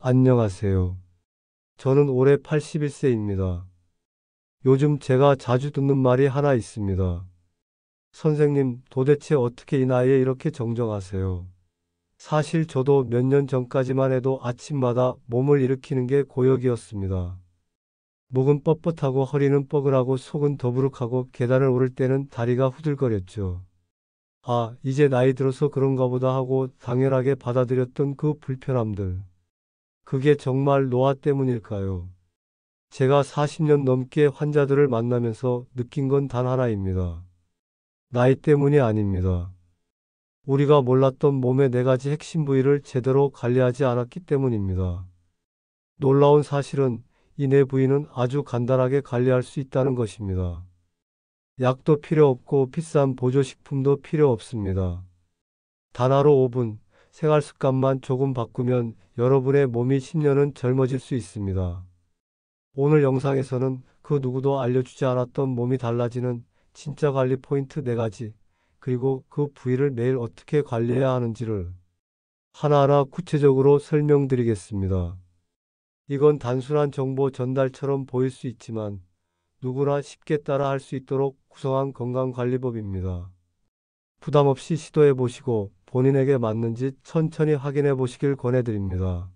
안녕하세요. 저는 올해 81세입니다. 요즘 제가 자주 듣는 말이 하나 있습니다. 선생님, 도대체 어떻게 이 나이에 이렇게 정정하세요? 사실 저도 몇 년 전까지만 해도 아침마다 몸을 일으키는 게 고역이었습니다. 목은 뻣뻣하고 허리는 뻐근하고 속은 더부룩하고 계단을 오를 때는 다리가 후들거렸죠. 아, 이제 나이 들어서 그런가 보다 하고 당연하게 받아들였던 그 불편함들. 그게 정말 노화 때문일까요? 제가 40년 넘게 환자들을 만나면서 느낀 건 단 하나입니다. 나이 때문이 아닙니다. 우리가 몰랐던 몸의 네 가지 핵심 부위를 제대로 관리하지 않았기 때문입니다. 놀라운 사실은 이 네 부위는 아주 간단하게 관리할 수 있다는 것입니다. 약도 필요 없고 비싼 보조식품도 필요 없습니다. 단 하루 5분 생활 습관만 조금 바꾸면 여러분의 몸이 10년은 젊어질 수 있습니다. 오늘 영상에서는 그 누구도 알려주지 않았던 몸이 달라지는 진짜 관리 포인트 4가지, 그리고 그 부위를 매일 어떻게 관리해야 하는지를 하나하나 구체적으로 설명드리겠습니다. 이건 단순한 정보 전달처럼 보일 수 있지만 누구나 쉽게 따라 할 수 있도록 구성한 건강관리법입니다. 부담 없이 시도해 보시고 본인에게 맞는지 천천히 확인해 보시길 권해드립니다.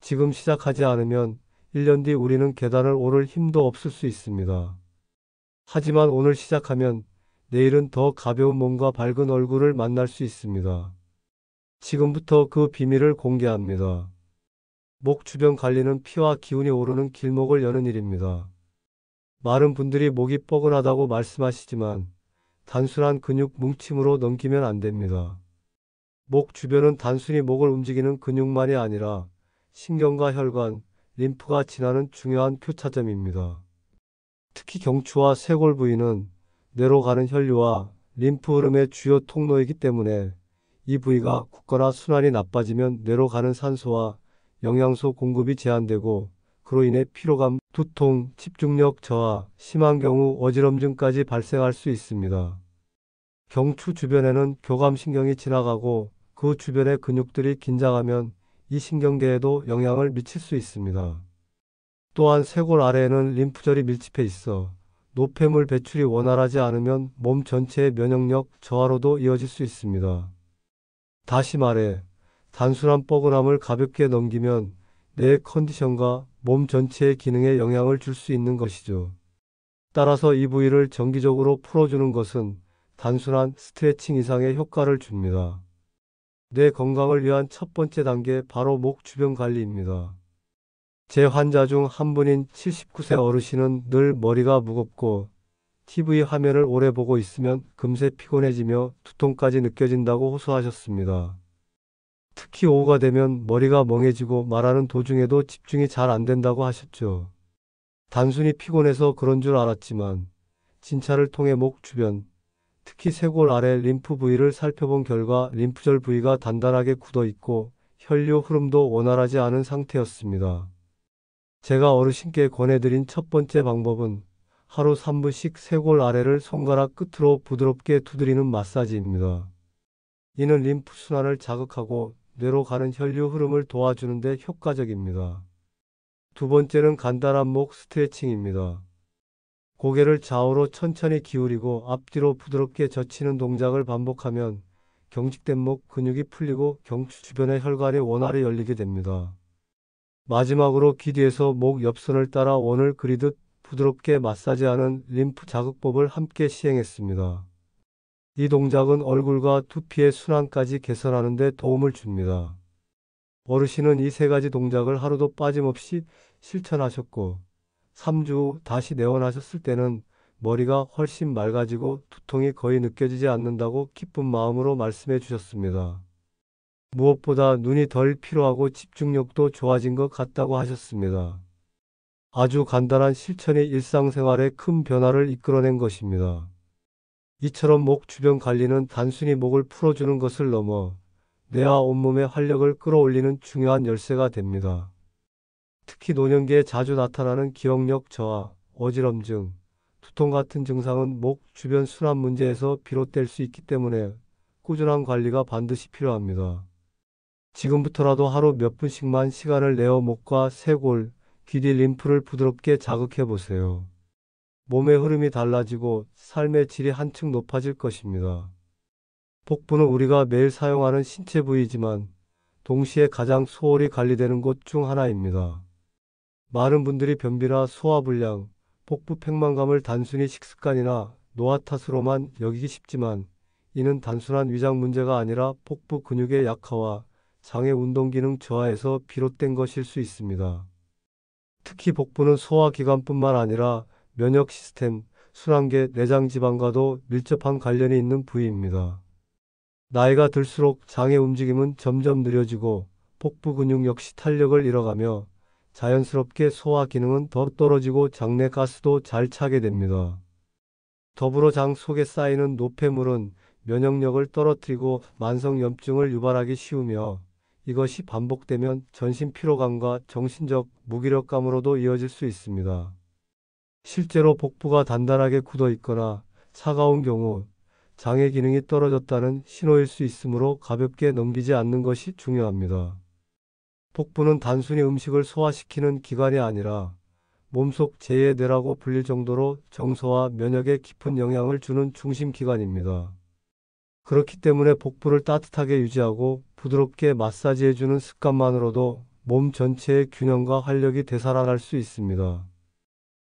지금 시작하지 않으면 1년 뒤 우리는 계단을 오를 힘도 없을 수 있습니다. 하지만 오늘 시작하면 내일은 더 가벼운 몸과 밝은 얼굴을 만날 수 있습니다. 지금부터 그 비밀을 공개합니다. 목 주변 관리는 피와 기운이 오르는 길목을 여는 일입니다. 많은 분들이 목이 뻐근하다고 말씀하시지만 단순한 근육 뭉침으로 넘기면 안 됩니다. 목 주변은 단순히 목을 움직이는 근육만이 아니라 신경과 혈관, 림프가 지나는 중요한 교차점입니다. 특히 경추와 쇄골 부위는 뇌로 가는 혈류와 림프 흐름의 주요 통로이기 때문에 이 부위가 굳거나 순환이 나빠지면 뇌로 가는 산소와 영양소 공급이 제한되고 그로 인해 피로감, 두통, 집중력 저하, 심한 경우 어지럼증까지 발생할 수 있습니다. 경추 주변에는 교감신경이 지나가고 그 주변의 근육들이 긴장하면 이 신경계에도 영향을 미칠 수 있습니다. 또한 쇄골 아래에는 림프절이 밀집해 있어 노폐물 배출이 원활하지 않으면 몸 전체의 면역력 저하로도 이어질 수 있습니다. 다시 말해, 단순한 뻐근함을 가볍게 넘기면 내 컨디션과 몸 전체의 기능에 영향을 줄 수 있는 것이죠. 따라서 이 부위를 정기적으로 풀어주는 것은 단순한 스트레칭 이상의 효과를 줍니다. 뇌 건강을 위한 첫 번째 단계 바로 목 주변 관리입니다. 제 환자 중 한 분인 79세 어르신은 늘 머리가 무겁고 TV 화면을 오래 보고 있으면 금세 피곤해지며 두통까지 느껴진다고 호소하셨습니다. 특히 오후가 되면 머리가 멍해지고 말하는 도중에도 집중이 잘 안 된다고 하셨죠. 단순히 피곤해서 그런 줄 알았지만 진찰을 통해 목 주변, 특히 쇄골 아래 림프 부위를 살펴본 결과 림프절 부위가 단단하게 굳어 있고 혈류 흐름도 원활하지 않은 상태였습니다. 제가 어르신께 권해드린 첫 번째 방법은 하루 3분씩 쇄골 아래를 손가락 끝으로 부드럽게 두드리는 마사지입니다. 이는 림프 순환을 자극하고 뇌로 가는 혈류 흐름을 도와주는 데 효과적입니다. 두 번째는 간단한 목 스트레칭입니다. 고개를 좌우로 천천히 기울이고 앞뒤로 부드럽게 젖히는 동작을 반복하면 경직된 목 근육이 풀리고 경추 주변의 혈관이 원활히 열리게 됩니다. 마지막으로 귀 뒤에서 목 옆선을 따라 원을 그리듯 부드럽게 마사지하는 림프 자극법을 함께 시행했습니다. 이 동작은 얼굴과 두피의 순환까지 개선하는 데 도움을 줍니다. 어르신은 이 3가지 동작을 하루도 빠짐없이 실천하셨고 3주 후 다시 내원하셨을 때는 머리가 훨씬 맑아지고 두통이 거의 느껴지지 않는다고 기쁜 마음으로 말씀해 주셨습니다. 무엇보다 눈이 덜 피로하고 집중력도 좋아진 것 같다고 하셨습니다. 아주 간단한 실천이 일상생활에 큰 변화를 이끌어낸 것입니다. 이처럼 목 주변 관리는 단순히 목을 풀어주는 것을 넘어 뇌와 온몸의 활력을 끌어올리는 중요한 열쇠가 됩니다. 특히 노년기에 자주 나타나는 기억력 저하, 어지럼증, 두통 같은 증상은 목 주변 순환 문제에서 비롯될 수 있기 때문에 꾸준한 관리가 반드시 필요합니다. 지금부터라도 하루 몇 분씩만 시간을 내어 목과 쇄골, 귀 뒤 림프를 부드럽게 자극해 보세요. 몸의 흐름이 달라지고 삶의 질이 한층 높아질 것입니다. 복부는 우리가 매일 사용하는 신체 부위이지만 동시에 가장 소홀히 관리되는 곳 중 하나입니다. 많은 분들이 변비나 소화불량, 복부 팽만감을 단순히 식습관이나 노화 탓으로만 여기기 쉽지만 이는 단순한 위장 문제가 아니라 복부 근육의 약화와 장의 운동 기능 저하에서 비롯된 것일 수 있습니다. 특히 복부는 소화기관뿐만 아니라 면역 시스템, 순환계, 내장 지방과도 밀접한 관련이 있는 부위입니다. 나이가 들수록 장의 움직임은 점점 느려지고 복부 근육 역시 탄력을 잃어가며 자연스럽게 소화 기능은 더 떨어지고 장내 가스도 잘 차게 됩니다. 더불어 장 속에 쌓이는 노폐물은 면역력을 떨어뜨리고 만성염증을 유발하기 쉬우며 이것이 반복되면 전신 피로감과 정신적 무기력감으로도 이어질 수 있습니다. 실제로 복부가 단단하게 굳어 있거나 차가운 경우 장의 기능이 떨어졌다는 신호일 수 있으므로 가볍게 넘기지 않는 것이 중요합니다. 복부는 단순히 음식을 소화시키는 기관이 아니라 몸속 제2의 뇌라고 불릴 정도로 정서와 면역에 깊은 영향을 주는 중심 기관입니다. 그렇기 때문에 복부를 따뜻하게 유지하고 부드럽게 마사지해주는 습관만으로도 몸 전체의 균형과 활력이 되살아날 수 있습니다.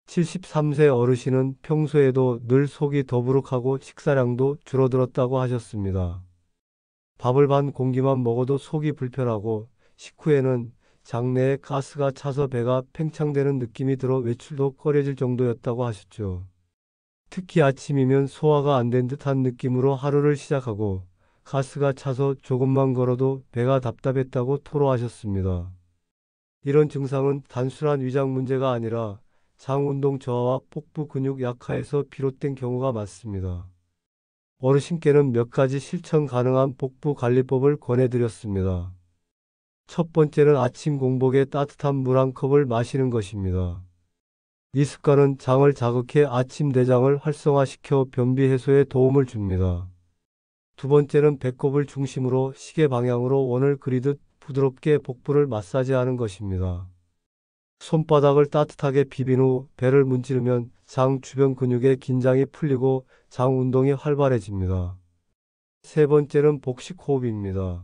73세 어르신은 평소에도 늘 속이 더부룩하고 식사량도 줄어들었다고 하셨습니다. 밥을 반 공기만 먹어도 속이 불편하고 식후에는 장내에 가스가 차서 배가 팽창되는 느낌이 들어 외출도 꺼려질 정도였다고 하셨죠. 특히 아침이면 소화가 안 된 듯한 느낌으로 하루를 시작하고 가스가 차서 조금만 걸어도 배가 답답했다고 토로하셨습니다. 이런 증상은 단순한 위장 문제가 아니라 장 운동 저하와 복부 근육 약화에서 비롯된 경우가 많습니다. 어르신께는 몇 가지 실천 가능한 복부 관리법을 권해드렸습니다. 첫 번째는 아침 공복에 따뜻한 물 한 컵을 마시는 것입니다. 이 습관은 장을 자극해 아침 대장을 활성화시켜 변비 해소에 도움을 줍니다. 두 번째는 배꼽을 중심으로 시계 방향으로 원을 그리듯 부드럽게 복부를 마사지하는 것입니다. 손바닥을 따뜻하게 비빈 후 배를 문지르면 장 주변 근육의 긴장이 풀리고 장 운동이 활발해집니다. 세 번째는 복식 호흡입니다.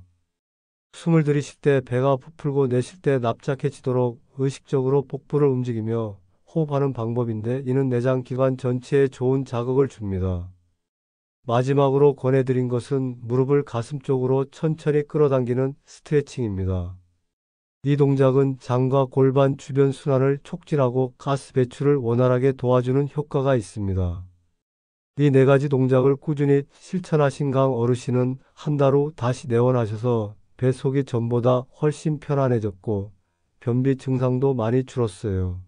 숨을 들이쉴 때 배가 부풀고 내쉴 때 납작해지도록 의식적으로 복부를 움직이며 호흡하는 방법인데 이는 내장 기관 전체에 좋은 자극을 줍니다. 마지막으로 권해드린 것은 무릎을 가슴 쪽으로 천천히 끌어당기는 스트레칭입니다. 이 동작은 장과 골반 주변 순환을 촉진하고 가스 배출을 원활하게 도와주는 효과가 있습니다. 이 네 가지 동작을 꾸준히 실천하신 강 어르신은 한 달 후 다시 내원하셔서 배 속이 전보다 훨씬 편안해졌고 변비 증상도 많이 줄었어요.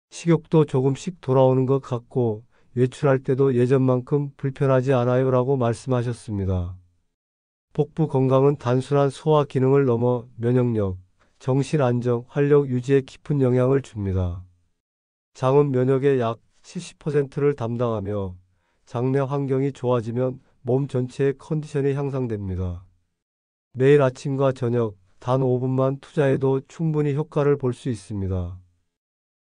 식욕도 조금씩 돌아오는 것 같고 외출할 때도 예전만큼 불편하지 않아요 라고 말씀하셨습니다. 복부 건강은 단순한 소화 기능을 넘어 면역력, 정신 안정, 활력 유지에 깊은 영향을 줍니다. 장은 면역의 약 70%를 담당하며 장내 환경이 좋아지면 몸 전체의 컨디션이 향상됩니다. 매일 아침과 저녁 단 5분만 투자해도 충분히 효과를 볼 수 있습니다.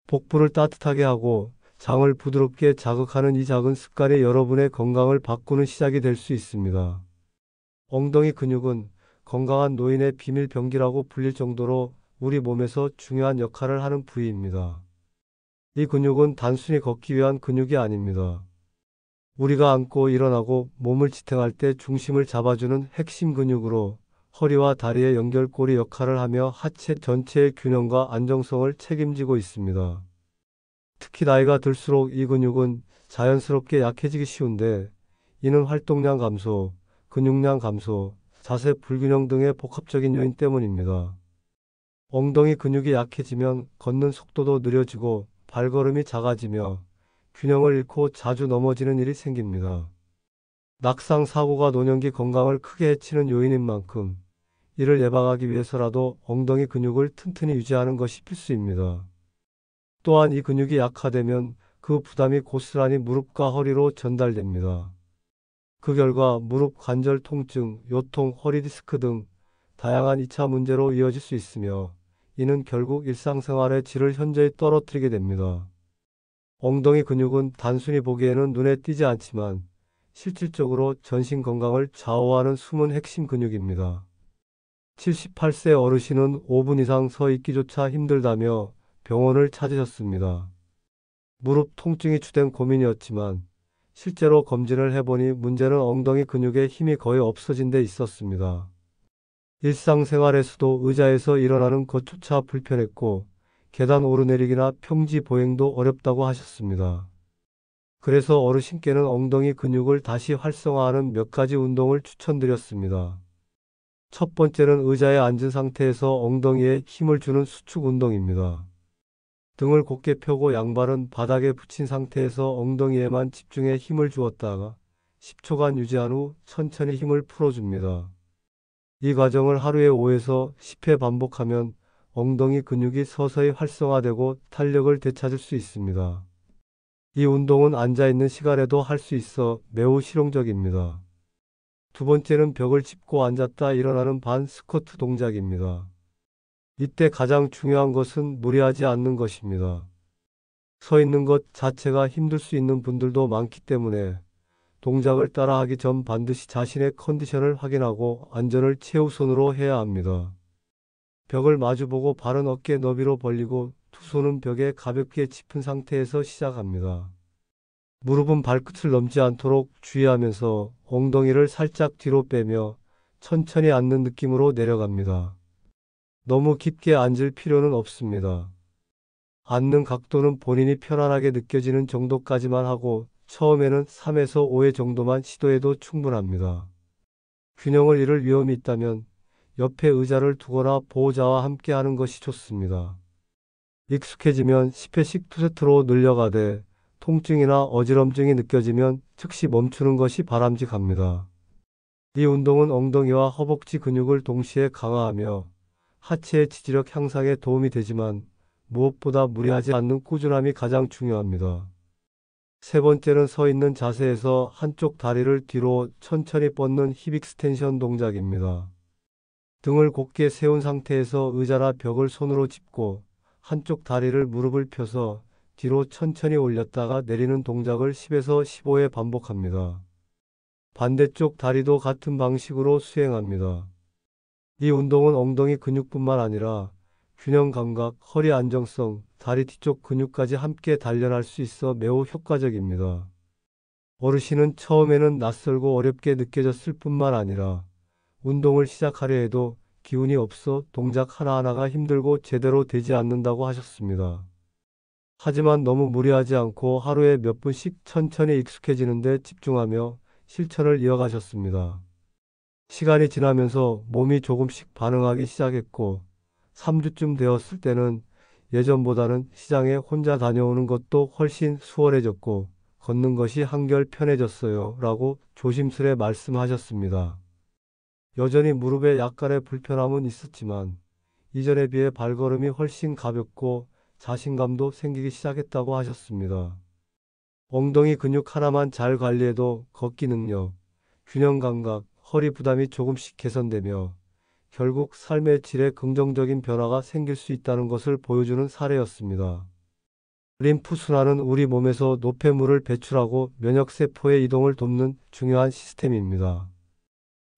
복부를 따뜻하게 하고 장을 부드럽게 자극하는 이 작은 습관이 여러분의 건강을 바꾸는 시작이 될 수 있습니다. 엉덩이 근육은 건강한 노인의 비밀 병기라고 불릴 정도로 우리 몸에서 중요한 역할을 하는 부위입니다. 이 근육은 단순히 걷기 위한 근육이 아닙니다. 우리가 앉고 일어나고 몸을 지탱할 때 중심을 잡아주는 핵심 근육으로 허리와 다리의 연결고리 역할을 하며 하체 전체의 균형과 안정성을 책임지고 있습니다. 특히 나이가 들수록 이 근육은 자연스럽게 약해지기 쉬운데 이는 활동량 감소, 근육량 감소, 자세 불균형 등의 복합적인 요인 때문입니다. 엉덩이 근육이 약해지면 걷는 속도도 느려지고 발걸음이 작아지며 균형을 잃고 자주 넘어지는 일이 생깁니다. 낙상 사고가 노년기 건강을 크게 해치는 요인인 만큼 이를 예방하기 위해서라도 엉덩이 근육을 튼튼히 유지하는 것이 필수입니다. 또한 이 근육이 약화되면 그 부담이 고스란히 무릎과 허리로 전달됩니다. 그 결과 무릎 관절 통증, 요통, 허리 디스크 등 다양한 2차 문제로 이어질 수 있으며 이는 결국 일상생활의 질을 현저히 떨어뜨리게 됩니다. 엉덩이 근육은 단순히 보기에는 눈에 띄지 않지만 실질적으로 전신 건강을 좌우하는 숨은 핵심 근육입니다. 78세 어르신은 5분 이상 서 있기조차 힘들다며 병원을 찾으셨습니다. 무릎 통증이 주된 고민이었지만 실제로 검진을 해보니 문제는 엉덩이 근육에 힘이 거의 없어진 데 있었습니다. 일상생활에서도 의자에서 일어나는 것조차 불편했고 계단 오르내리기나 평지 보행도 어렵다고 하셨습니다. 그래서 어르신께는 엉덩이 근육을 다시 활성화하는 몇 가지 운동을 추천드렸습니다. 첫 번째는 의자에 앉은 상태에서 엉덩이에 힘을 주는 수축 운동입니다. 등을 곧게 펴고 양발은 바닥에 붙인 상태에서 엉덩이에만 집중해 힘을 주었다가 10초간 유지한 후 천천히 힘을 풀어줍니다. 이 과정을 하루에 5에서 10회 반복하면 엉덩이 근육이 서서히 활성화되고 탄력을 되찾을 수 있습니다. 이 운동은 앉아있는 시간에도 할 수 있어 매우 실용적입니다. 두 번째는 벽을 짚고 앉았다 일어나는 반 스쿼트 동작입니다. 이때 가장 중요한 것은 무리하지 않는 것입니다. 서 있는 것 자체가 힘들 수 있는 분들도 많기 때문에 동작을 따라하기 전 반드시 자신의 컨디션을 확인하고 안전을 최우선으로 해야 합니다. 벽을 마주보고 발은 어깨 너비로 벌리고 두 손은 벽에 가볍게 짚은 상태에서 시작합니다. 무릎은 발끝을 넘지 않도록 주의하면서 엉덩이를 살짝 뒤로 빼며 천천히 앉는 느낌으로 내려갑니다. 너무 깊게 앉을 필요는 없습니다. 앉는 각도는 본인이 편안하게 느껴지는 정도까지만 하고 처음에는 3에서 5회 정도만 시도해도 충분합니다. 균형을 잃을 위험이 있다면 옆에 의자를 두거나 보호자와 함께 하는 것이 좋습니다. 익숙해지면 10회씩 2세트로 늘려가되 통증이나 어지럼증이 느껴지면 즉시 멈추는 것이 바람직합니다. 이 운동은 엉덩이와 허벅지 근육을 동시에 강화하며 하체의 지지력 향상에 도움이 되지만 무엇보다 무리하지 않는 꾸준함이 가장 중요합니다. 세 번째는 서 있는 자세에서 한쪽 다리를 뒤로 천천히 뻗는 힙 익스텐션 동작입니다. 등을 곧게 세운 상태에서 의자나 벽을 손으로 짚고 한쪽 다리를 무릎을 펴서 뒤로 천천히 올렸다가 내리는 동작을 10에서 15회 반복합니다. 반대쪽 다리도 같은 방식으로 수행합니다. 이 운동은 엉덩이 근육뿐만 아니라 균형 감각, 허리 안정성, 다리 뒤쪽 근육까지 함께 단련할 수 있어 매우 효과적입니다. 어르신은 처음에는 낯설고 어렵게 느껴졌을 뿐만 아니라 운동을 시작하려 해도 기운이 없어 동작 하나하나가 힘들고 제대로 되지 않는다고 하셨습니다. 하지만 너무 무리하지 않고 하루에 몇 분씩 천천히 익숙해지는 데 집중하며 실천을 이어가셨습니다. 시간이 지나면서 몸이 조금씩 반응하기 시작했고 3주쯤 되었을 때는 예전보다는 시장에 혼자 다녀오는 것도 훨씬 수월해졌고 걷는 것이 한결 편해졌어요 라고 조심스레 말씀하셨습니다. 여전히 무릎에 약간의 불편함은 있었지만 이전에 비해 발걸음이 훨씬 가볍고 자신감도 생기기 시작했다고 하셨습니다. 엉덩이 근육 하나만 잘 관리해도 걷기 능력, 균형 감각, 허리 부담이 조금씩 개선되며 결국 삶의 질에 긍정적인 변화가 생길 수 있다는 것을 보여주는 사례였습니다. 림프 순환은 우리 몸에서 노폐물을 배출하고 면역세포의 이동을 돕는 중요한 시스템입니다.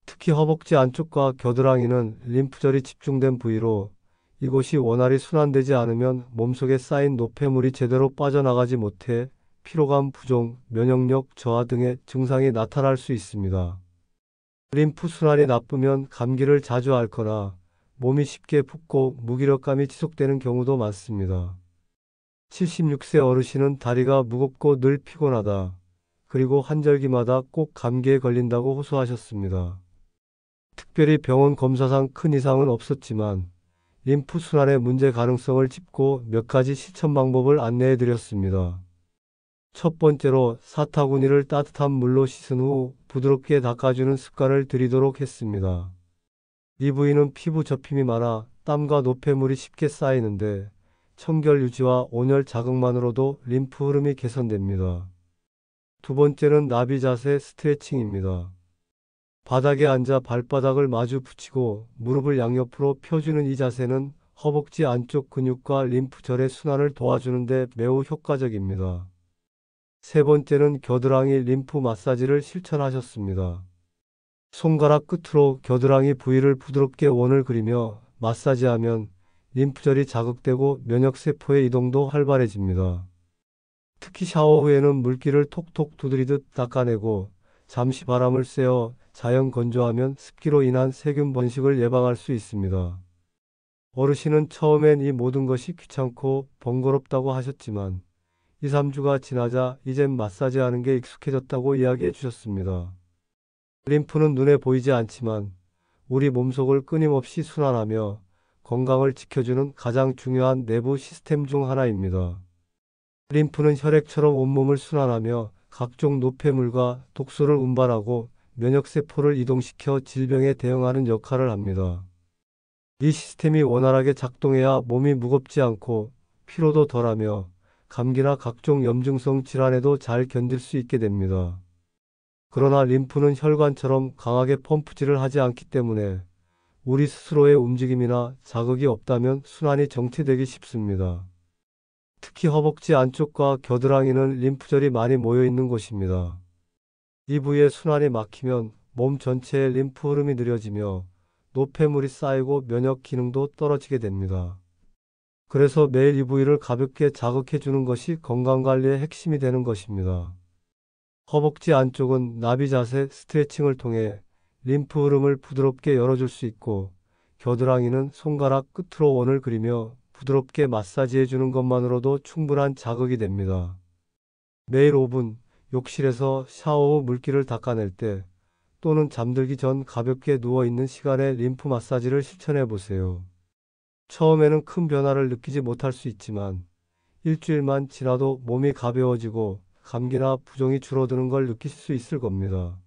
특히 허벅지 안쪽과 겨드랑이는 림프절이 집중된 부위로 이곳이 원활히 순환되지 않으면 몸속에 쌓인 노폐물이 제대로 빠져나가지 못해 피로감 부종, 면역력 저하 등의 증상이 나타날 수 있습니다. 림프 순환이 나쁘면 감기를 자주 앓거나 몸이 쉽게 붓고 무기력감이 지속되는 경우도 많습니다. 76세 어르신은 다리가 무겁고 늘 피곤하다. 그리고 환절기마다 꼭 감기에 걸린다고 호소하셨습니다. 특별히 병원 검사상 큰 이상은 없었지만 림프 순환의 문제 가능성을 짚고 몇 가지 실천 방법을 안내해 드렸습니다. 첫 번째로 사타구니를 따뜻한 물로 씻은 후 부드럽게 닦아주는 습관을 들이도록 했습니다. 이 부위는 피부 접힘이 많아 땀과 노폐물이 쉽게 쌓이는데 청결 유지와 온열 자극만으로도 림프 흐름이 개선됩니다. 두 번째는 나비 자세 스트레칭입니다. 바닥에 앉아 발바닥을 마주 붙이고 무릎을 양옆으로 펴주는 이 자세는 허벅지 안쪽 근육과 림프절의 순환을 도와주는데 매우 효과적입니다. 세 번째는 겨드랑이 림프 마사지를 실천하셨습니다. 손가락 끝으로 겨드랑이 부위를 부드럽게 원을 그리며 마사지하면 림프절이 자극되고 면역세포의 이동도 활발해집니다. 특히 샤워 후에는 물기를 톡톡 두드리듯 닦아내고 잠시 바람을 쐬어 자연 건조하면 습기로 인한 세균 번식을 예방할 수 있습니다. 어르신은 처음엔 이 모든 것이 귀찮고 번거롭다고 하셨지만 2, 3주가 지나자 이젠 마사지하는 게 익숙해졌다고 이야기해 주셨습니다. 림프는 눈에 보이지 않지만 우리 몸속을 끊임없이 순환하며 건강을 지켜주는 가장 중요한 내부 시스템 중 하나입니다. 림프는 혈액처럼 온몸을 순환하며 각종 노폐물과 독소를 운반하고 면역세포를 이동시켜 질병에 대응하는 역할을 합니다. 이 시스템이 원활하게 작동해야 몸이 무겁지 않고 피로도 덜하며 감기나 각종 염증성 질환에도 잘 견딜 수 있게 됩니다. 그러나 림프는 혈관처럼 강하게 펌프질을 하지 않기 때문에 우리 스스로의 움직임이나 자극이 없다면 순환이 정체되기 쉽습니다. 특히 허벅지 안쪽과 겨드랑이는 림프절이 많이 모여 있는 곳입니다. 이 부위의 순환이 막히면 몸 전체의 림프 흐름이 느려지며 노폐물이 쌓이고 면역 기능도 떨어지게 됩니다. 그래서 매일 이 부위를 가볍게 자극해 주는 것이 건강관리의 핵심이 되는 것입니다. 허벅지 안쪽은 나비 자세 스트레칭을 통해 림프 흐름을 부드럽게 열어줄 수 있고 겨드랑이는 손가락 끝으로 원을 그리며 부드럽게 마사지해 주는 것만으로도 충분한 자극이 됩니다. 매일 5분 욕실에서 샤워 후 물기를 닦아낼 때 또는 잠들기 전 가볍게 누워있는 시간에 림프 마사지를 실천해 보세요. 처음에는 큰 변화를 느끼지 못할 수 있지만 일주일만 지나도 몸이 가벼워지고 감기나 부종이 줄어드는 걸 느끼실 수 있을 겁니다.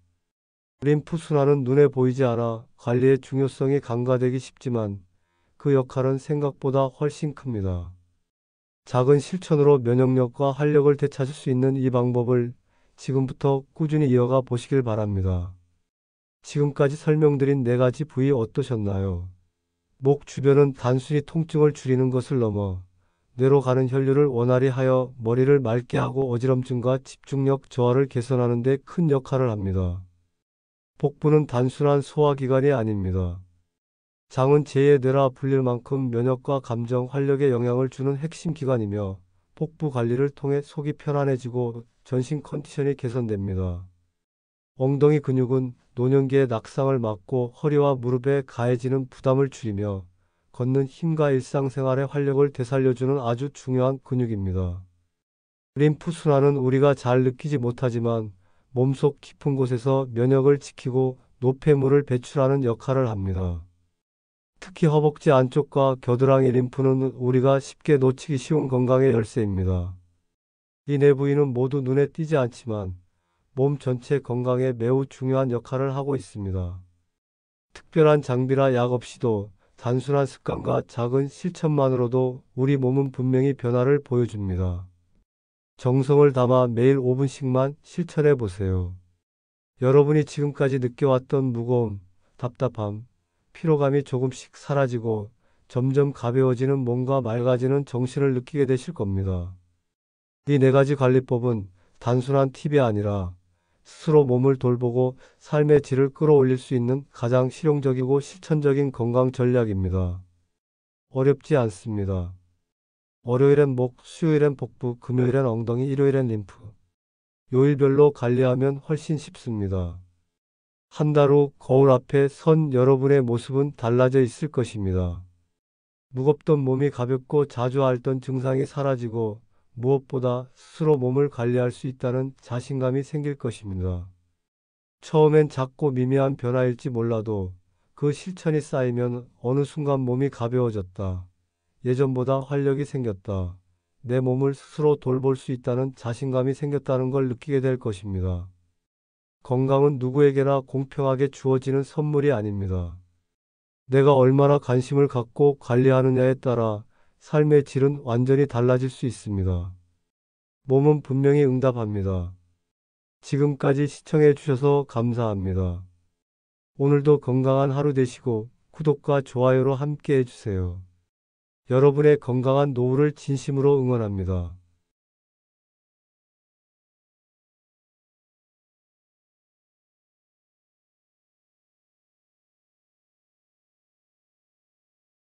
림프 순환은 눈에 보이지 않아 관리의 중요성이 간과되기 쉽지만 그 역할은 생각보다 훨씬 큽니다. 작은 실천으로 면역력과 활력을 되찾을 수 있는 이 방법을 지금부터 꾸준히 이어가 보시길 바랍니다. 지금까지 설명드린 4가지 부위 어떠셨나요? 목 주변은 단순히 통증을 줄이는 것을 넘어 뇌로 가는 혈류를 원활히 하여 머리를 맑게 하고 어지럼증과 집중력 저하를 개선하는 데 큰 역할을 합니다. 복부는 단순한 소화기관이 아닙니다. 장은 제2의 뇌라 불릴 만큼 면역과 감정, 활력에 영향을 주는 핵심 기관이며 복부 관리를 통해 속이 편안해지고 전신 컨디션이 개선됩니다. 엉덩이 근육은 노년기의 낙상을 막고 허리와 무릎에 가해지는 부담을 줄이며 걷는 힘과 일상생활의 활력을 되살려주는 아주 중요한 근육입니다. 림프 순환은 우리가 잘 느끼지 못하지만 몸속 깊은 곳에서 면역을 지키고 노폐물을 배출하는 역할을 합니다. 특히 허벅지 안쪽과 겨드랑이 림프는 우리가 쉽게 놓치기 쉬운 건강의 열쇠입니다. 이 네 부위는 모두 눈에 띄지 않지만 몸 전체 건강에 매우 중요한 역할을 하고 있습니다. 특별한 장비나 약 없이도 단순한 습관과 작은 실천만으로도 우리 몸은 분명히 변화를 보여줍니다. 정성을 담아 매일 5분씩만 실천해 보세요. 여러분이 지금까지 느껴왔던 무거움, 답답함, 피로감이 조금씩 사라지고 점점 가벼워지는 몸과 맑아지는 정신을 느끼게 되실 겁니다. 이 4가지 관리법은 단순한 팁이 아니라 스스로 몸을 돌보고 삶의 질을 끌어올릴 수 있는 가장 실용적이고 실천적인 건강 전략입니다. 어렵지 않습니다. 월요일엔 목, 수요일엔 복부, 금요일엔 엉덩이, 일요일엔 림프. 요일별로 관리하면 훨씬 쉽습니다. 한 달 후 거울 앞에 선 여러분의 모습은 달라져 있을 것입니다. 무겁던 몸이 가볍고 자주 앓던 증상이 사라지고 무엇보다 스스로 몸을 관리할 수 있다는 자신감이 생길 것입니다. 처음엔 작고 미미한 변화일지 몰라도 그 실천이 쌓이면 어느 순간 몸이 가벼워졌다. 예전보다 활력이 생겼다. 내 몸을 스스로 돌볼 수 있다는 자신감이 생겼다는 걸 느끼게 될 것입니다. 건강은 누구에게나 공평하게 주어지는 선물이 아닙니다. 내가 얼마나 관심을 갖고 관리하느냐에 따라 삶의 질은 완전히 달라질 수 있습니다. 몸은 분명히 응답합니다. 지금까지 시청해 주셔서 감사합니다. 오늘도 건강한 하루 되시고 구독과 좋아요로 함께 해주세요. 여러분의 건강한 노후를 진심으로 응원합니다.